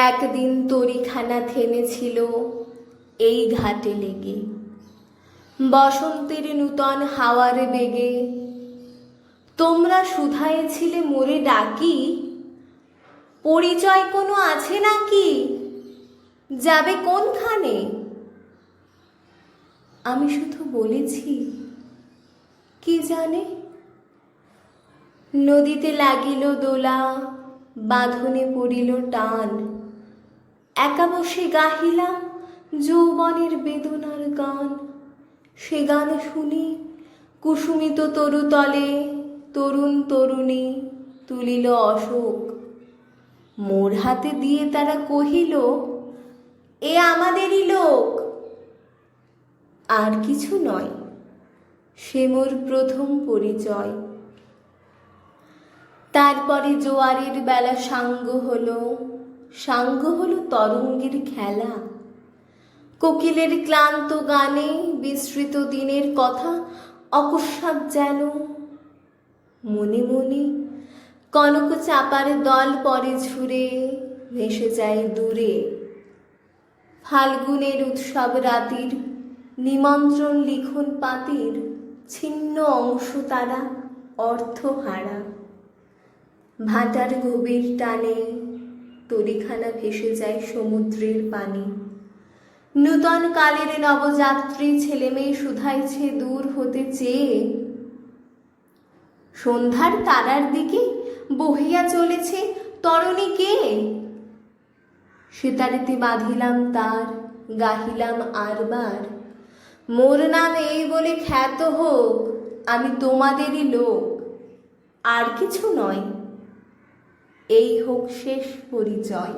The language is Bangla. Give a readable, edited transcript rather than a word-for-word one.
একদিন তরিখানা থেমেছিল এই ঘাটে লেগে, বসন্তের নূতন হাওয়ার বেগে। তোমরা শুধায়েছিলে মোরে ডাকি, পরিচয় কোনো আছে নাকি, যাবে কোনখানে? আমি শুধু বলেছি, কি জানে। নদীতে লাগিল দোলা, বাঁধনে পড়িল টান, একা বসে গাহিলাম যৌবনের বেদনার গান। সে গান শুনি কুসুমিত তরুতলে তরুণ তরুণী তুলিল অশোক। মোর হাতে দিয়ে তারা কহিল, এ আমাদেরই লোক। আর কিছু নয়, সে মোর প্রথম পরিচয়। তারপরে জোয়ারের বেলা সাঙ্গ হলো তরঙ্গের খেলা। কোকিলের ক্লান্ত গানে বিস্মৃত দিনের কথা অকস্মাৎ যেন মনে মনে কনক চাপার দল পরে ঝুরে ভেসে যায় দূরে। ফাল্গুনের উৎসব রাতির নিমন্ত্রণ লিখন পাতির ছিন্ন অংশ তারা অর্থহারা। ভাটার গভীর টানে তরিখানা ভেসে যায় সমুদ্রের পানি। নূতন কালের নবযাত্রী ছেলে মেয়ে শুধাইছে দূর হতে চেয়ে। সন্ধ্যার তারার দিকে বহিয়া চলেছে তরণী কে? সেতারেতে বাঁধিলাম তার, গাহিলাম আরবার, মোর নাম এই বলে খ্যাত হোক, আমি তোমাদেরই লোক। আর কিছু নয়, এই হোক শেষ পরিচয়।